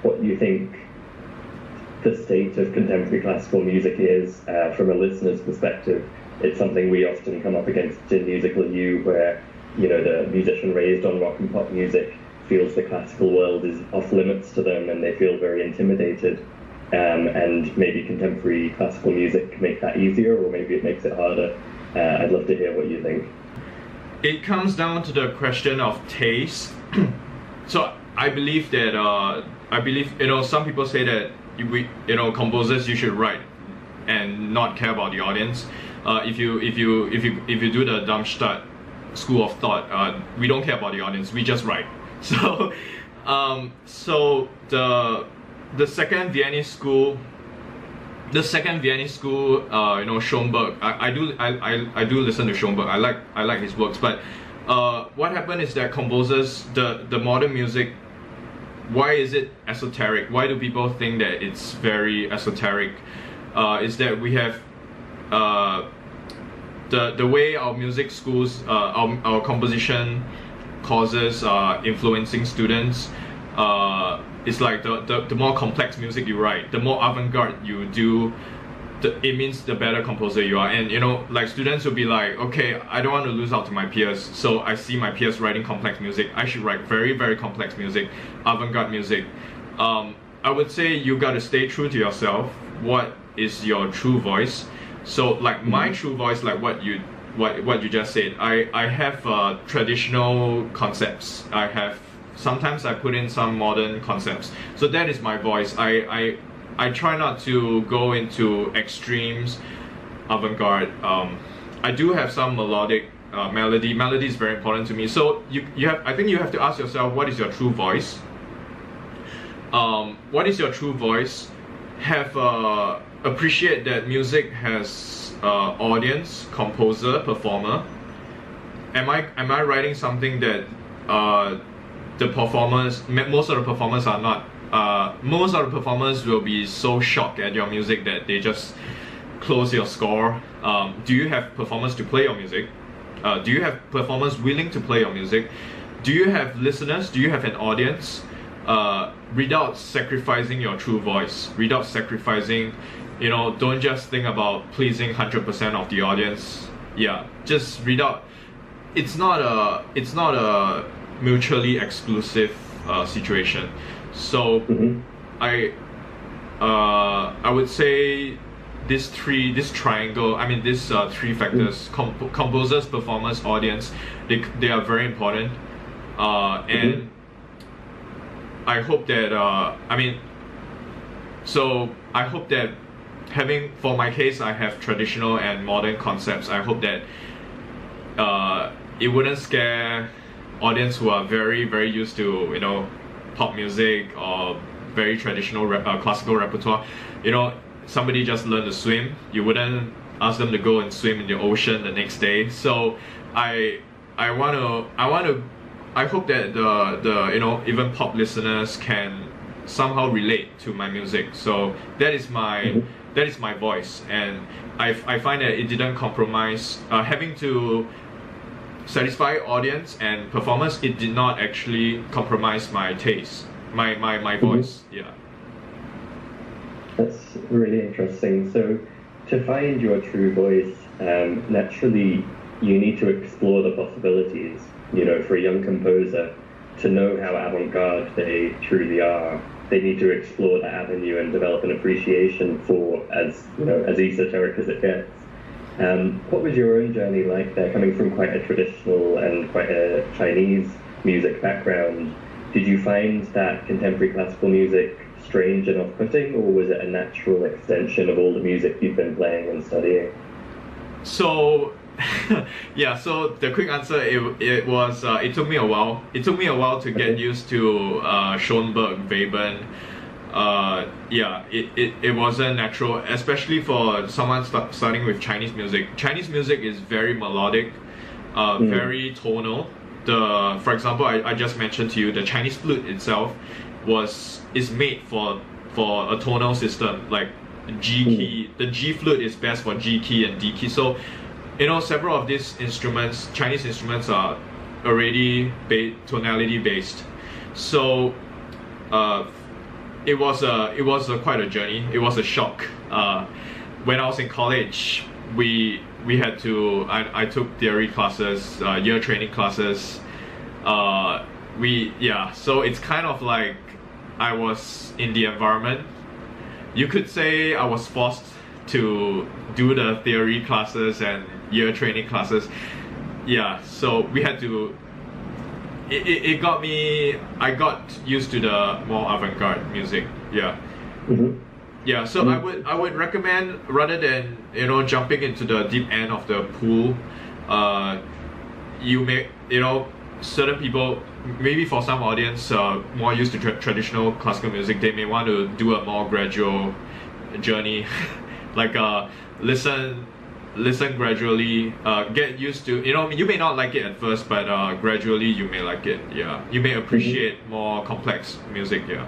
what you think the state of contemporary classical music is from a listener's perspective. It's something we often come up against in Musical You, where the musician raised on rock and pop music feels the classical world is off limits to them, and they feel very intimidated. And maybe contemporary classical music make that easier, or maybe it makes it harder. I'd love to hear what you think. It comes down to the question of taste. So I believe that some people say that composers, you should write and not care about the audience. If you do the Darmstadt school of thought, we don't care about the audience, we just write. So the second Viennese school, Schoenberg. I do listen to Schoenberg. I like his works. But what happened is that composers, the modern music, why is it esoteric? Why do people think that it's very esoteric? Is that we have the way our music schools, our composition courses are influencing students. It's like the more complex music you write, the more avant-garde you do, it means the better composer you are. And like students will be like, okay, I don't want to lose out to my peers, so I see my peers writing complex music, I should write very, very complex music, avant-garde music. I would say you got to stay true to yourself. What is your true voice? So like my true voice, like what you just said, I have traditional concepts. Sometimes I put in some modern concepts. So that is my voice. I try not to go into extremes, avant-garde. I do have some melodic melody. Melody is very important to me. So I think you have to ask yourself, what is your true voice? What is your true voice? Appreciate that music has audience, composer, performer. Am I writing something that the performers, most of the performers are not. Most of the performers will be so shocked at your music that they just close your score. Do you have performers to play your music? Do you have performers willing to play your music? Do you have listeners? Do you have an audience? Without sacrificing your true voice, without sacrificing, don't just think about pleasing 100% of the audience. Yeah, just without. It's not a mutually exclusive situation. So I would say these three factors, composers, performers, audience, they are very important. And I hope that I hope that for my case, I have traditional and modern concepts. I hope that it wouldn't scare audience who are very, very used to pop music or very traditional classical repertoire. Somebody just learned to swim, you wouldn't ask them to go and swim in the ocean the next day. So I hope that the even pop listeners can somehow relate to my music. So that is my voice, and I find that it didn't compromise. Having to satisfy audience and performers, it did not actually compromise my taste, my voice. Yeah. That's really interesting. So to find your true voice, naturally you need to explore the possibilities. For a young composer to know how avant-garde they truly are, they need to explore that avenue and develop an appreciation for as esoteric as it gets. What was your own journey like there, coming from quite a traditional and quite a Chinese music background? Did you find that contemporary classical music strange and off-putting, or was it a natural extension of all the music you've been playing and studying? So yeah, so the quick answer, it took me a while. It took me a while to get used to Schoenberg, Webern. Yeah, it wasn't natural, especially for someone starting with Chinese music. Chinese music is very melodic, very tonal. For example, I just mentioned to you, the Chinese flute itself is made for a tonal system, like G key. The G flute is best for G key and D key. So several of these instruments, Chinese instruments, are already tonality based. So it was quite a journey. It was a shock. When I was in college, we had to. I took theory classes, year training classes. So it's kind of like I was in the environment. You could say I was forced to do the theory classes and year training classes. Yeah, so we had to. It got me. I got used to the more avant-garde music. Yeah. Mm-hmm. Yeah, so I would recommend, rather than jumping into the deep end of the pool, you may certain people, maybe for some audience more used to traditional classical music, they may want to do a more gradual journey, like listen gradually, get used to, you may not like it at first, but gradually you may like it. Yeah, you may appreciate more complex music. Yeah.